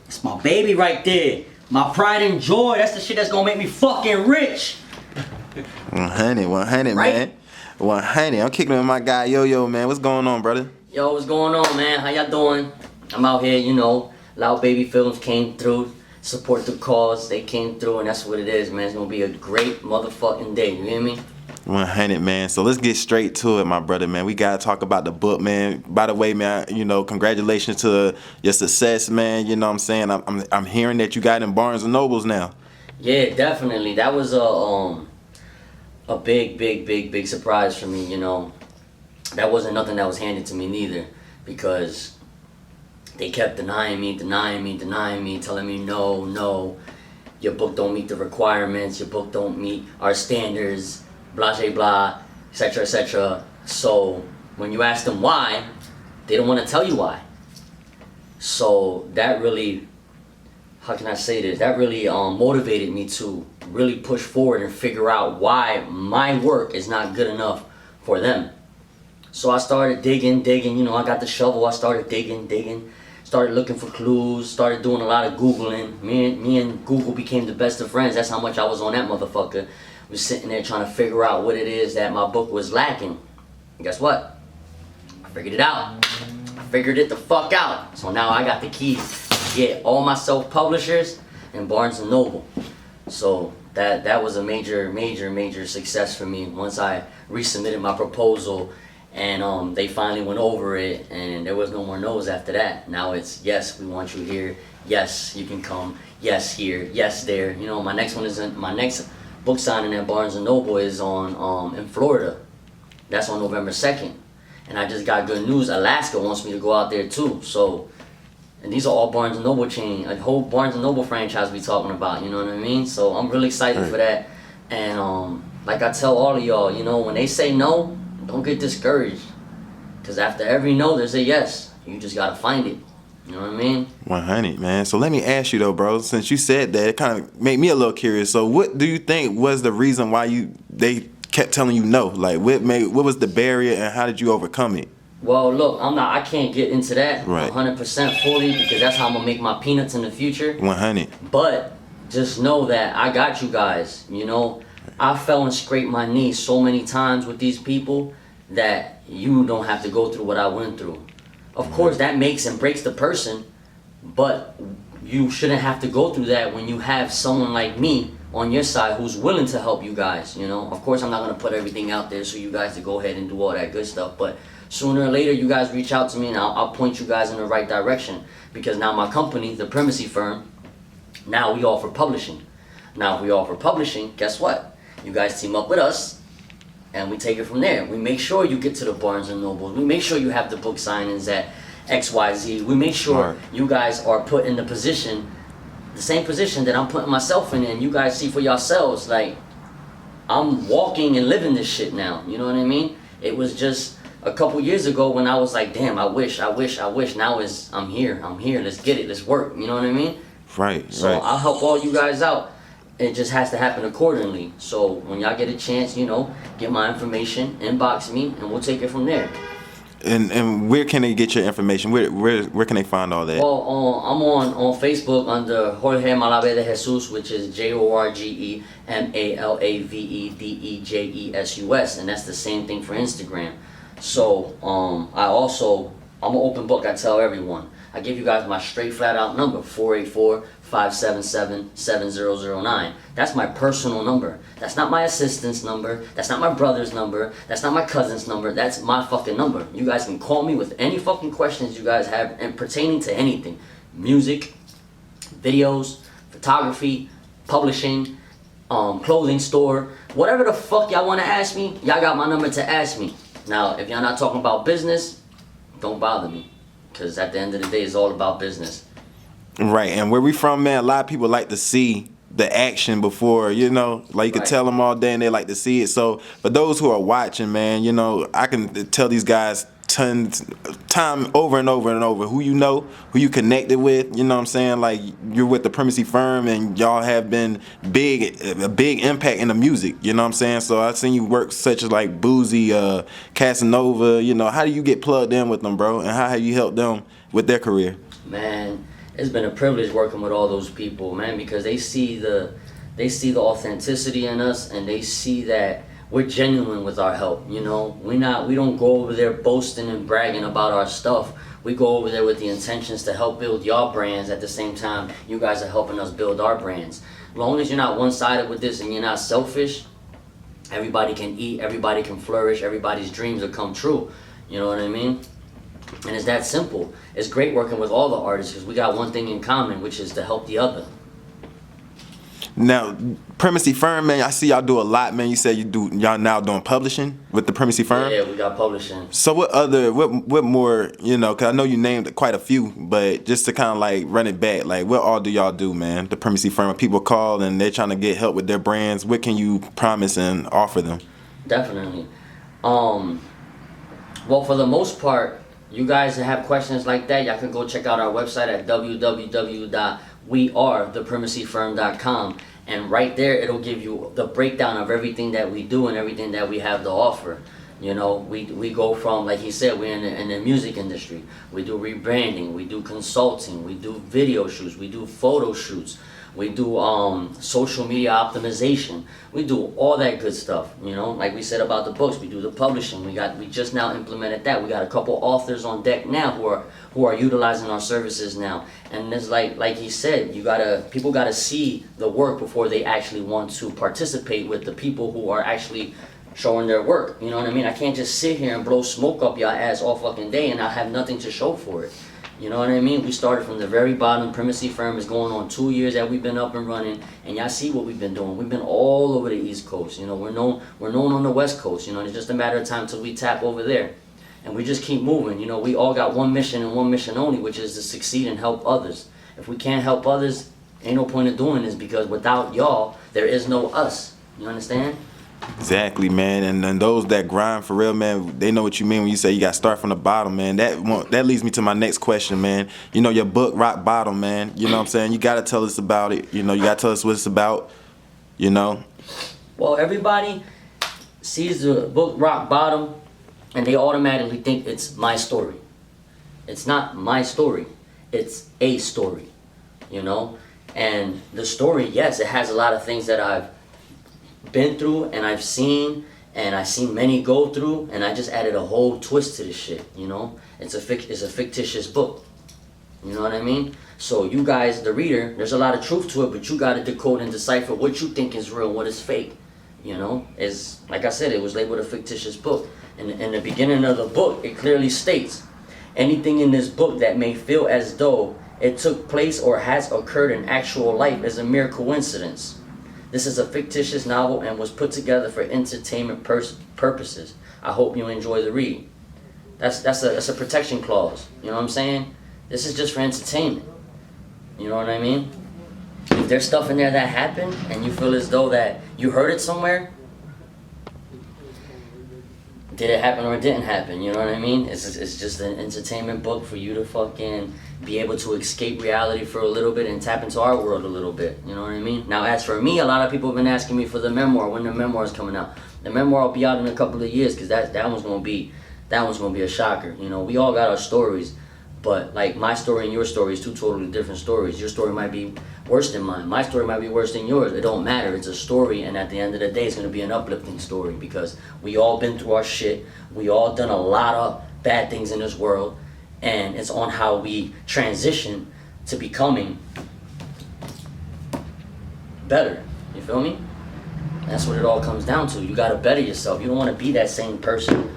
It's my baby right there. My pride and joy. That's the shit that's gonna make me fucking rich. 100, Right? man. 100. I'm kicking with my guy Yo, man. What's going on, brother? Yo, what's going on, man? How y'all doing? I'm out here, you know. Loudbaby Films came through. Support the cause. They came through, and that's what it is, man. It's gonna be a great motherfucking day. You hear me? 100, man. So let's get straight to it, my brother, man. We gotta talk about the book, man. By the way, man, you know, congratulations to your success, man. You know what I'm saying? I'm hearing that you got in Barnes and Nobles now. Yeah, definitely. That was a big surprise for me. You know, that wasn't nothing that was handed to me neither, because they kept denying me, telling me no, your book don't meet the requirements, your book don't meet our standards, blah blah, etc. etc. So when you ask them why, they don't want to tell you why. So that really, how can I say this? That really motivated me to really push forward and figure out why my work is not good enough for them. So I started digging, you know, I got the shovel, I started digging, started looking for clues, started doing a lot of Googling. Me and Google became the best of friends. That's how much I was on that motherfucker. I was sitting there trying to figure out what it is that my book was lacking. And guess what? I figured it out. I figured it the fuck out. So now I got the keys to get all my self-publishers and Barnes & Noble. So that was a major success for me once I resubmitted my proposal. And they finally went over it, and there was no more no's after that. Now it's, yes, we want you here. Yes, you can come. Yes, here. Yes, there. You know, my next book signing at Barnes and Noble is on in Florida. That's on November 2nd. And I just got good news. Alaska wants me to go out there too. So, and these are all Barnes and Noble chain, a whole Barnes and Noble franchise we talking about. You know what I mean? So I'm really excited for that. And like I tell all of y'all, you know, when they say no, don't get discouraged, because after every no, there's a yes. You just gotta find it. You know what I mean? 100, man. So let me ask you though, bro. Since you said that, it kind of made me a little curious. So what do you think was the reason why they kept telling you no? Like, what was the barrier, and how did you overcome it? Well, look, I can't get into that Right. 100% fully, because that's how I'm gonna make my peanuts in the future. 100. But just know that I got you guys. You know, I fell and scraped my knees so many times with these people that you don't have to go through what I went through. Of course, that makes and breaks the person, but you shouldn't have to go through that when you have someone like me on your side who's willing to help you guys, you know? Of course, I'm not gonna put everything out there so you guys to go ahead and do all that good stuff, but sooner or later, you guys reach out to me and I'll point you guys in the right direction, because now my company, the Primacy Firm, now we offer publishing. Now, if we offer publishing, guess what? You guys team up with us, and we take it from there. We make sure you get to the Barnes & Noble. We make sure you have the book signings at XYZ. We make sure you guys are put in the position, the same position that I'm putting myself in, and you guys see for yourselves, like, I'm walking and living this shit now. You know what I mean? It was just a couple years ago when I was like, damn, I wish. Now I'm here, let's get it, let's work. You know what I mean? Right, So right. I'll help all you guys out. It just has to happen accordingly. So when y'all get a chance, you know, get my information, inbox me, and we'll take it from there. And where can they get your information? Where can they find all that? Well, I'm on Facebook under Jorge Malave de Jesus, which is JorgeMalavedeJesus, and that's the same thing for Instagram. So I'm an open book. I tell everyone. I give you guys my straight flat out number, 484-577-7009. That's my personal number. That's not my assistant's number. That's not my brother's number. That's not my cousin's number. That's my fucking number. You guys can call me with any fucking questions you guys have and pertaining to anything. Music, videos, photography, publishing, clothing store, whatever the fuck y'all want to ask me, y'all got my number to ask me. Now, if y'all not talking about business, don't bother me. Because at the end of the day, it's all about business. Right, and where we from, man, a lot of people like to see the action before, you know, like you can tell them all day and they like to see it. So for those who are watching, man, you know, I can tell these guys time over and over and over who you know, who you connected with, you know what I'm saying? Like, you're with the Primacy Firm and y'all have been a big impact in the music, you know what I'm saying? So I've seen you work such as like Boozy, Casanova, you know. How do you get plugged in with them, bro? And how have you helped them with their career? Man, It's been a privilege working with all those people, man, because they see the authenticity in us, and they see that we're genuine with our help. You know, we don't go over there boasting and bragging about our stuff. We go over there with the intentions to help build your brands. At the same time, you guys are helping us build our brands. As long as you're not one-sided with this and you're not selfish, everybody can eat, everybody can flourish, everybody's dreams will come true. You know what I mean? And it's that simple. It's great working with all the artists because we got one thing in common, which is to help the other. Now, Primacy Firm, man, I see y'all do a lot, man. You said y'all now doing publishing with the Primacy Firm? Yeah, we got publishing. So what more, you know, because I know you named quite a few, but just to kind of like run it back, like what all do y'all do, man? The Primacy Firm, when people call and they're trying to get help with their brands, what can you promise and offer them? Definitely. Well, for the most part, you guys that have questions like that, y'all can go check out our website at www.wearetheprimacyfirm.com, and right there it'll give you the breakdown of everything that we do and everything that we have to offer. You know, we go from, like he said, we're in the music industry. We do rebranding, we do consulting, we do video shoots, we do photo shoots, we do social media optimization. We do all that good stuff, you know. Like we said about the books, we do the publishing. We just now implemented that. We got a couple authors on deck now who are utilizing our services now. And it's like he said, people gotta see the work before they actually want to participate with the people who are actually showing their work. You know what I mean? I can't just sit here and blow smoke up your ass all fucking day and I have nothing to show for it. You know what I mean? We started from the very bottom. Primacy Firm is going on 2 years that we've been up and running, and y'all see what we've been doing. We've been all over the East Coast. You know, we're known on the West Coast. You know, it's just a matter of time till we tap over there, and we just keep moving. You know, we all got one mission and one mission only, which is to succeed and help others. If we can't help others, ain't no point in doing this, because without y'all, there is no us. You understand? Exactly, man. And those that grind for real, man, they know what you mean when you say you got to start from the bottom, man. That leads me to my next question, man. You know, your book, Rock Bottom, man. You know what I'm saying? You got to tell us about it. You know, you got to tell us what it's about, you know? Well, everybody sees the book Rock Bottom and they automatically think it's my story. It's not my story. It's a story, you know? And the story, yes, it has a lot of things that I've been through and I've seen many go through, and I just added a whole twist to this shit, you know? It's a fictitious book, you know what I mean? So you guys, the reader, there's a lot of truth to it, but you gotta decode and decipher what you think is real, what is fake, you know? Is, like I said, it was labeled a fictitious book. And in the beginning of the book, it clearly states, anything in this book that may feel as though it took place or has occurred in actual life is a mere coincidence. This is a fictitious novel and was put together for entertainment purposes. I hope you enjoy the read. That's a protection clause. You know what I'm saying? This is just for entertainment. You know what I mean? If there's stuff in there that happened and you feel as though that you heard it somewhere, did it happen or it didn't happen? You know what I mean? It's just an entertainment book for you to fucking be able to escape reality for a little bit and tap into our world a little bit. You know what I mean? Now, as for me, a lot of people have been asking me for the memoir, when the memoir is coming out. The memoir will be out in a couple of years, because that one's gonna be a shocker. You know, we all got our stories, but like my story and your story is two totally different stories. Your story might be worse than mine. My story might be worse than yours. It don't matter. It's a story, and at the end of the day, it's gonna be an uplifting story, because we all been through our shit. We all done a lot of bad things in this world, and it's on how we transition to becoming better. You feel me? That's what it all comes down to. You gotta better yourself. You don't wanna be that same person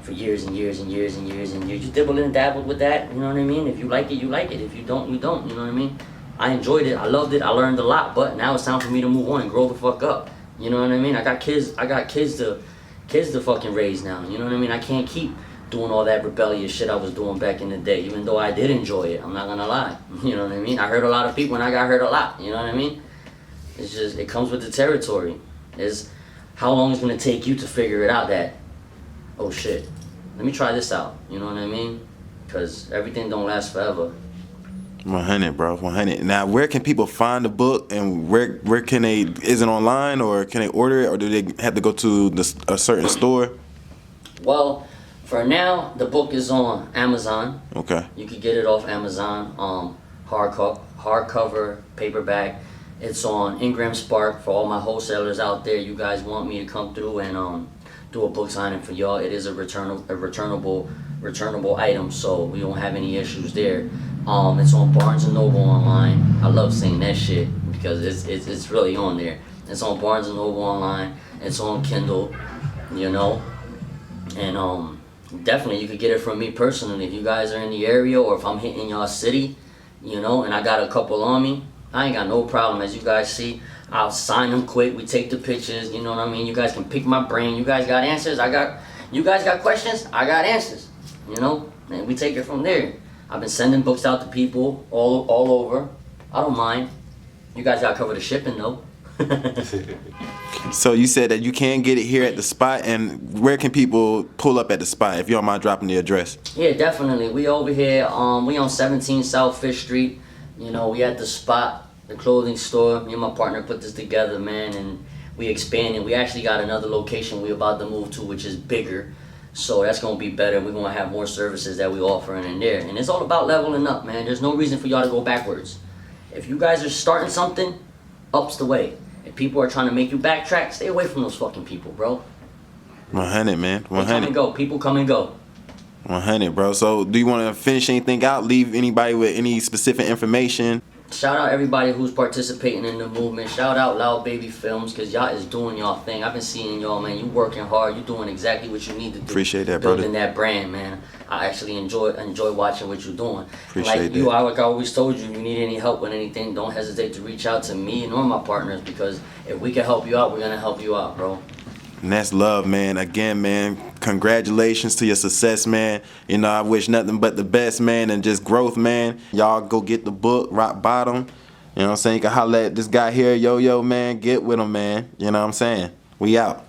for years and years and years and years and years. You dibble and dabble with that, you know what I mean? If you like it, you like it. If you don't, you don't, you know what I mean? I enjoyed it, I loved it, I learned a lot, but now it's time for me to move on and grow the fuck up. You know what I mean? I got kids to fucking raise now, you know what I mean? I can't keep doing all that rebellious shit I was doing back in the day, even though I did enjoy it, I'm not gonna lie. You know what I mean? I hurt a lot of people and I got hurt a lot, you know what I mean? It's just, it comes with the territory. Is how long it's gonna take you to figure it out that, oh shit, let me try this out, you know what I mean? Because everything don't last forever. 100, bro, 100. Now, where can people find the book, and where can they, is it online, or can they order it, or do they have to go to a certain store? Well, for now, the book is on Amazon. Okay. You can get it off Amazon. hardcover, paperback. It's on Ingram Spark for all my wholesalers out there. You guys want me to come through and do a book signing for y'all? It is a returnable item, so we don't have any issues there. It's on Barnes and Noble online. I love saying that shit because it's really on there. It's on Barnes and Noble online. It's on Kindle, you know, and definitely you could get it from me personally if you guys are in the area or if I'm hitting y'all city, you know, and I got a couple on me. I ain't got no problem. As you guys see, I'll sign them quick. We take the pictures. You know what I mean? You guys can pick my brain. You guys got answers. You guys got questions. I got answers. You know, and we take it from there. I've been sending books out to people all over. I don't mind. You guys gotta cover the shipping though. So you said that you can get it here at the spot, and where can people pull up at the spot if you don't mind dropping the address? Yeah, definitely. We over here. We on 17 South Fifth Street. You know, we at the spot, the clothing store. Me and my partner put this together, man, and we expanded. We actually got another location we about to move to, which is bigger. So that's gonna be better. We're gonna have more services that we offering in there, and it's all about leveling up, man. There's no reason for y'all to go backwards. If you guys are starting something, up's the way. If people are trying to make you backtrack, stay away from those fucking people, bro. 100, man. 100. They come and go. People come and go. 100, bro. So do you want to finish anything out? Leave anybody with any specific information? Shout out everybody who's participating in the movement. Shout out Loudbaby Films, because y'all is doing y'all thing. I've been seeing y'all, man. You working hard. You doing exactly what you need to do. Appreciate that, brother. Building that brand, man. I actually enjoy watching what you're doing. Appreciate that. Like I always told you, if you need any help with anything, don't hesitate to reach out to me and or my partners, because if we can help you out, we're going to help you out, bro. And that's love, man. Again, man, congratulations to your success, man. You know, I wish nothing but the best, man, and just growth, man. Y'all go get the book, Rock Bottom. You know what I'm saying? You can holler at this guy here, Yo-Yo, man. Get with him, man. You know what I'm saying? We out.